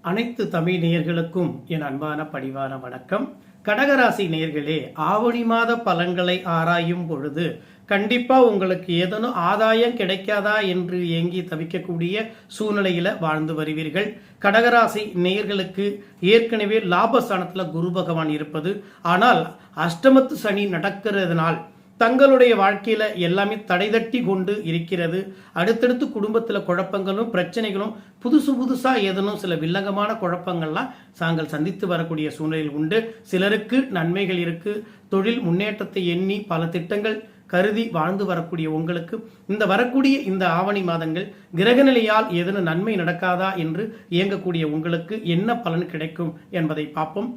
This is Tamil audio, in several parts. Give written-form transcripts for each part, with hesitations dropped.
அனைத்து தமிழ் நேயர்களுக்கும் என் அன்பான பணிவான வணக்கம். கடகராசி நேயர்களே, ஆவணி மாத பலன்களை ஆராயும் பொழுது கண்டிப்பா உங்களுக்கு ஏதேனும் ஆதாயம் கிடைக்காதா என்று ஏங்கி தவிக்கக்கூடிய சூழ்நிலையில வாழ்ந்து வருவீர்கள். கடகராசி நேயர்களுக்கு ஏற்கனவே லாபஸ்தானத்துல குரு பகவான் இருப்பது, ஆனால் அஷ்டமத்து சனி நடக்கிறதுனால் தங்களுடைய வாழ்க்கையில எல்லாமே தடைதட்டி கொண்டு இருக்கிறது. அடுத்தடுத்து குடும்பத்துல குழப்பங்களும் பிரச்சனைகளும் புதுசா ஏதனும் சில வில்லங்கமான குழப்பங்கள்லாம் தாங்கள் சந்தித்து வரக்கூடிய சூழ்நிலையில் உண்டு. சிலருக்கு நன்மைகள் இருக்கு. தொழில் முன்னேற்றத்தை எண்ணி பல திட்டங்கள் கருதி வாழ்ந்து வரக்கூடிய உங்களுக்கு இந்த வரக்கூடிய இந்த ஆவணி மாதங்கள் கிரகநிலையால் ஏதேனும் நன்மை நடக்காதா என்று இயங்கக்கூடிய உங்களுக்கு என்ன பலன் கிடைக்கும் என்பதை பார்ப்போம்.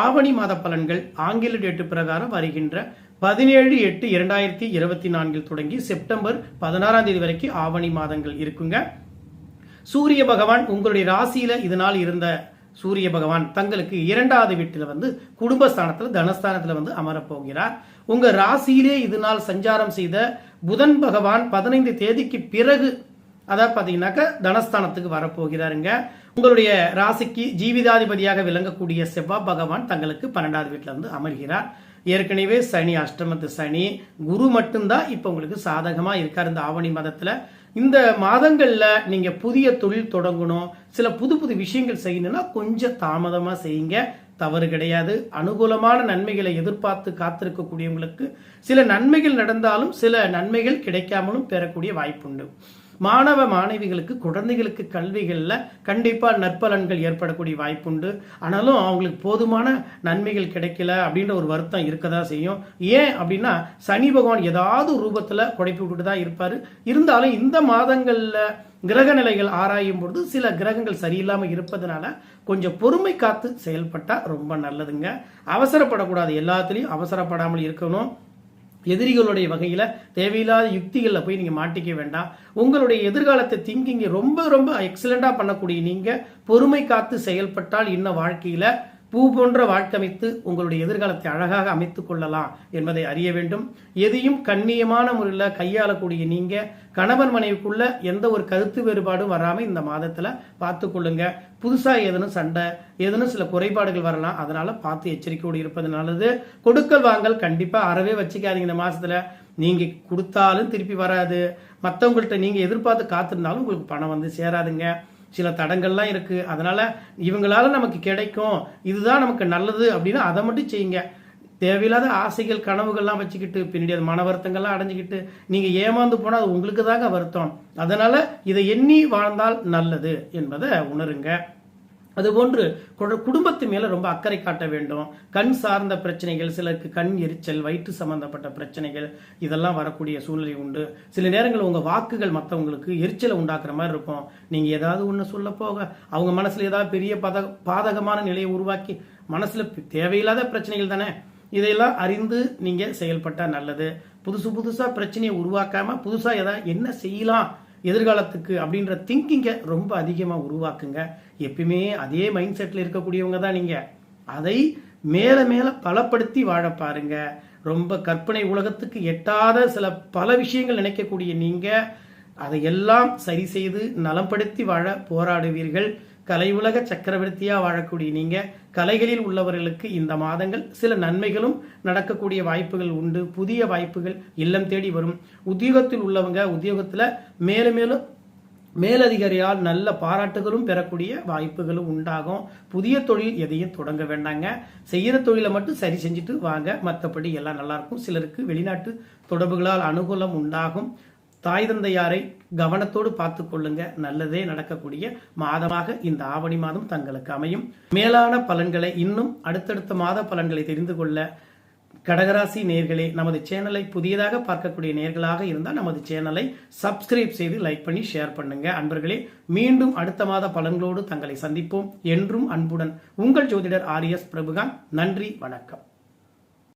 ஆவணி மாத பலன்கள் ஆங்கில டேட்டு பிரகாரம் வருகின்ற 17/8/2024 தொடங்கி செப்டம்பர் 16 வரைக்கும் ஆவணி மாதங்கள் இருக்குங்க. சூரிய பகவான் உங்களுடைய ராசியில இதனால் இருந்த சூரிய பகவான் தங்களுக்கு 2வது வீட்டில் குடும்பஸ்தானத்தில் தனஸ்தானத்தில் அமரப்போகிறார். உங்க ராசியிலே இதனால் சஞ்சாரம் செய்த புதன் பகவான் 15 தேதிக்கு பிறகு அதாவது பாத்தீங்கன்னாக்க தனஸ்தானத்துக்கு வரப்போகிறாருங்க. உங்களுடைய ராசிக்கு ஜீவிதாதிபதியாக விளங்கக்கூடிய செவ்வாய் பகவான் தங்களுக்கு 12வது வீட்டில் அமர்கிறார். ஏற்கனவே சனி அஷ்டமத்து சனி, குரு மட்டும்தான் இப்ப உங்களுக்கு சாதகமா இருக்காரு இந்த ஆவணி மாதத்துல. இந்த மாதங்கள்ல நீங்க புதிய தொழில் தொடங்கணும், சில புது விஷயங்கள் செய்யணும்னா கொஞ்சம் தாமதமா செய்யுங்க, தவறு கிடையாது. அனுகூலமான நன்மைகளை எதிர்பார்த்து காத்திருக்கக்கூடியவங்களுக்கு சில நன்மைகள் நடந்தாலும் சில நன்மைகள் கிடைக்காமலும் பெறக்கூடிய வாய்ப்புண்டு. மாணவ மாணவிகளுக்கு குழந்தைகளுக்கு கல்விகள்ல கண்டிப்பா நற்பலன்கள் ஏற்படக்கூடிய வாய்ப்புண்டு. ஆனாலும் அவங்களுக்கு போதுமான நன்மைகள் கிடைக்கல அப்படின்ற ஒரு வருத்தம் இருக்கதான் செய்யும். ஏன் அப்படின்னா சனி பகவான் ஏதாவது ரூபத்துல குழப்பி விட்டுட்டு தான் இருப்பாரு. இருந்தாலும் இந்த மாதங்கள்ல கிரக நிலைகள் ஆராயும் பொழுது சில கிரகங்கள் சரியில்லாம இருப்பதனால கொஞ்சம் பொறுமை காத்து செயல்பட்டா ரொம்ப நல்லதுங்க. அவசரப்படக்கூடாது, எல்லாத்துலயும் அவசரப்படாமல் இருக்கணும். எதிரிகளுடைய வகையில தேவையில்லாத யுக்திகள்ல போய் நீங்க மாட்டிக்க வேண்டாம். உங்களுடைய எதிர்காலத்தை திங்கிங்க ரொம்ப எக்ஸலண்டா பண்ணக்கூடிய நீங்க பொறுமை காத்து செயல்பட்டால் இன்னும் வாழ்க்கையில பூ போன்ற வாழ்க்கை அமைத்து உங்களுடைய எதிர்காலத்தை அழகாக அமைத்துக் கொள்ளலாம் என்பதை அறிய வேண்டும். எதையும் கண்ணியமான முறையில் கையாளக்கூடிய நீங்க கணவன் மனைவிக்குள்ள எந்த ஒரு கருத்து வேறுபாடும் வராம இந்த மாதத்துல பார்த்து கொள்ளுங்க. புதுசா ஏதேனும் சண்டை ஏதேனும் சில குறைபாடுகள் வரலாம், அதனால பார்த்து எச்சரிக்கையோடு இருப்பது நல்லது. கொடுக்கல் வாங்கல் கண்டிப்பா அறவே வச்சுக்காதீங்க. இந்த மாசத்துல நீங்க கொடுத்தாலும் திருப்பி வராது, மற்றவங்கள்ட்ட நீங்க எதிர்பார்த்து காத்திருந்தாலும் உங்களுக்கு பணம் சேராதுங்க. சில தடங்கள்லாம் இருக்கு, அதனால இவங்களால நமக்கு கிடைக்கும், இதுதான் நமக்கு நல்லது அப்படின்னா அதை மட்டும் செய்யுங்க. தேவையில்லாத ஆசைகள் கனவுகள்லாம் வச்சுக்கிட்டு பின்னாடி அது மன வருத்தங்கள்லாம் அடைஞ்சிக்கிட்டு நீங்க ஏமாந்து போனா அது உங்களுக்கு தாங்க வருத்தம். அதனால இதை எண்ணி வாழ்ந்தால் நல்லது என்பதை உணருங்க. அதுபோன்று குடும்பத்து மேல ரொம்ப அக்கறை காட்ட வேண்டும். கண் சார்ந்த பிரச்சனைகள், சிலருக்கு கண் எரிச்சல், வயிற்று சம்பந்தப்பட்ட பிரச்சனைகள் இதெல்லாம் வரக்கூடிய சூழ்நிலை உண்டு. சில நேரங்கள் உங்க வாக்குகள் மற்றவங்களுக்கு எரிச்சலை உண்டாக்குற மாதிரி இருக்கும். நீங்க ஏதாவது ஒண்ணு சொல்ல போக அவங்க மனசுல ஏதாவது பெரிய பாதகமான நிலையை உருவாக்கி மனசுல தேவையில்லாத பிரச்சனைகள் தானே, இதையெல்லாம் அறிந்து நீங்க செயல்பட்டா நல்லது. புதுசா பிரச்சனையை உருவாக்காம புதுசா ஏதாவது என்ன செய்யலாம் எதிர்காலத்துக்கு அப்படின்ற திங்கிங்க ரொம்ப அதிகமா உருவாக்குங்க. எப்பயுமே அதே மைண்ட் செட்ல இருக்கக்கூடியவங்க தான் நீங்க. அதை மேல பலப்படுத்தி வாழ பாருங்க. ரொம்ப கற்பனை உலகத்துக்கு எட்டாத சில பல விஷயங்கள் நினைக்கக்கூடிய நீங்க அதையெல்லாம் சரி செய்து நலப்படுத்தி வாழ போராடுவீர்கள். கலை உலக சக்கரவர்த்தியா வாழக்கூடிய நீங்க கலைகளில் உள்ளவர்களுக்கு இந்த மாதங்கள் சில நன்மைகளும் நடக்கக்கூடிய வாய்ப்புகள் உண்டு. புதிய வாய்ப்புகள் இல்லம் தேடி வரும். உத்தியோகத்தில் உள்ளவங்க உத்தியோகத்துல மேலும் மேலதிகாரியால் நல்ல பாராட்டுகளும் பெறக்கூடிய வாய்ப்புகளும் உண்டாகும். புதிய தொழில் எதையும் தொடங்க வேண்டாங்க, செய்யற தொழிலை மட்டும் சரி செஞ்சுட்டு வாங்க, மற்றபடி எல்லாம் நல்லா இருக்கும். சிலருக்கு வெளிநாட்டு தொடர்புகளால் அனுகூலம் உண்டாகும். தாய் தந்தையாரை கவனத்தோடு பார்த்து கொள்ளுங்க, நல்லதே நடக்கக்கூடிய மாதமாக இந்த ஆவணி மாதம் தங்களுக்கு அமையும். மேலான பலன்களை இன்னும் அடுத்தடுத்த மாத பலன்களை தெரிந்து கொள்ள கடகராசி நேயர்களே, நமது சேனலை புதியதாக பார்க்கக்கூடிய நேயர்களாக இருந்தால் நமது சேனலை சப்ஸ்கிரைப் செய்து லைக் பண்ணி ஷேர் பண்ணுங்க. அன்பர்களே, மீண்டும் அடுத்த மாத பலன்களோடு தங்களை சந்திப்போம். என்றும் அன்புடன் உங்கள் ஜோதிடர் RS பிரபுகாந்த். நன்றி, வணக்கம்.